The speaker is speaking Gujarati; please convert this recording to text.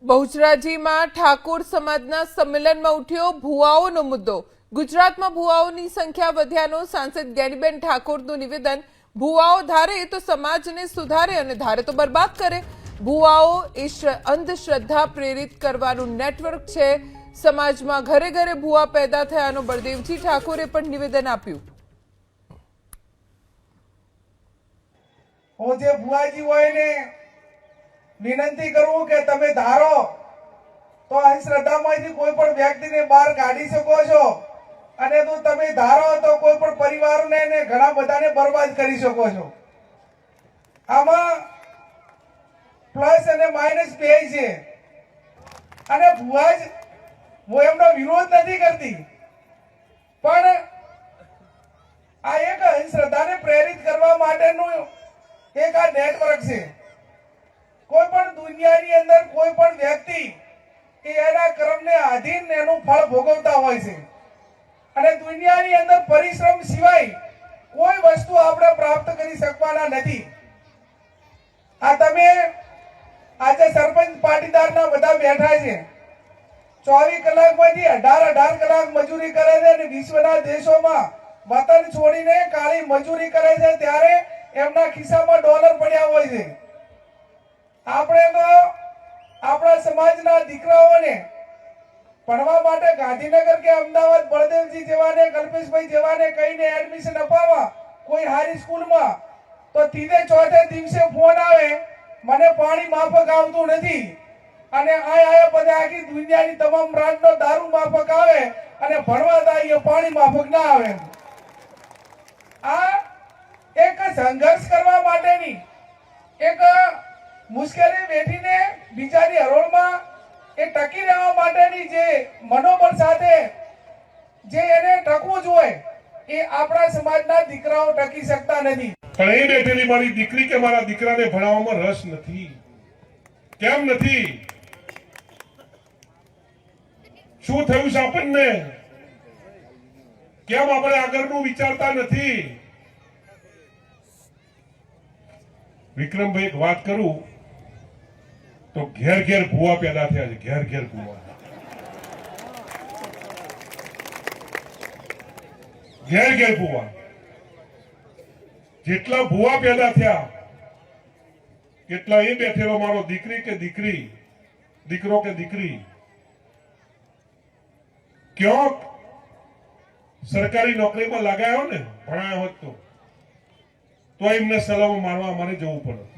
બહુચરાજીમાં ઠાકોર સમાજના સંમેલનમાં ઉઠ્યો ભુવાઓનો મુદ્દો। ગુજરાતમાં ભુવાઓની સંખ્યા વધ્યાનો સાંસદ જ્ઞાનીબેન ઠાકોરનું નિવેદન। ભુવાઓ ધારે તો સમાજને સુધારે અને ધારે તો બરબાદ કરે। ભુવાઓ એ અંધશ્રદ્ધા પ્રેરિત કરવાનું નેટવર્ક છે। સમાજમાં ઘરે ઘરે ભુવા પેદા થયાનો બળદેવજી ઠાકોરે પણ નિવેદન આપ્યું। હું જે ભુવાજી હોય ને વિનંતી કરું કે તમે ધારો તો અંધશ્રદ્ધામાંથી કોઈ પણ વ્યક્તિને બહાર કાઢી શકો છો અને જો તમે ધારો તો કોઈ પણ પરિવારને ને ઘણા બધાને બરબાદ કરી શકો છો। આમાં પ્લસ અને માઇનસ બે છે અને ભુવાજ હું એમનો વિરોધ નથી કરતી પણ આ એક અંધશ્રદ્ધાને પ્રેરિત કરવા માટેનું એક આ નેટવર્ક છે। કોઈ પણ દુનિયાની અંદર કોઈ પણ વ્યક્તિ એના કર્મને આધીન એનું ફળ ભોગવતા હોય છે અને દુનિયાની અંદર પરિશ્રમ સિવાય કોઈ વસ્તુ આપણે પ્રાપ્ત કરી શકવાના નથી। આ તમે આજે સરપંચ પાટીદારના બધા બેઠા છે, 24 કલાકમાંથી 18 કલાક મજૂરી કરે છે અને વિશ્વના દેશોમાં વતન છોડીને કાળી મજૂરી કરે છે ત્યારે એમના ખિસ્સામાં ડોલર પડ્યા હોય છે। આપણે તો આપણા સમાજના દીકરાઓને ભણવા માટે ગાંધીનગર કે અમદાવાદ બળદેવજી જેવાને કલ્પેશભાઈ જેવાને કહીને એડમિશન અપાવવા કોઈ હારી સ્કૂલમાં તો ત્રીજે ચોથે દિવસે ફોન આવે મને પાણી માફક આવતું નથી અને આયા બધા આખી દુનિયાની તમામ બ્રાન્ડનો દારૂ માફક આવે અને ભણવા જાય પાણી માફક ના આવે। આ એક સંઘર્ષ કરવા માટેની એક મુશ્કેલી વેઠીને બીજાની હરોળમાં એ ટકી રહેવા માટેની જે મનોબળ સાથે જે એને ટકવું જોઈએ એ આપણા સમાજના દીકરાઓ ટકી શકતા નથી। પણ એ બેઠેલી મારી દીકરી કે મારા દીકરાને ભણાવવામાં રસ નથી। કેમ નથી? શું થયું છે આપણને? કેમ આપણે આગળનું વિચારતા નથી? વિક્રમભાઈ એક વાત કરું તો ઘેર ઘેર ભુવા પેદા થયા છે। ઘેર ઘેર ભુવા, ઘેર ઘેર ભુવા। જેટલા ભુવા પેદા થયા કેટલા એ બેઠેલો મારો દીકરી કે દીકરી, દીકરો કે દીકરી ક્યાંક સરકારી નોકરીમાં લગાયો ને, ભણાયો હોત તો એમને સલામો મારવા અમારે જવું પડે।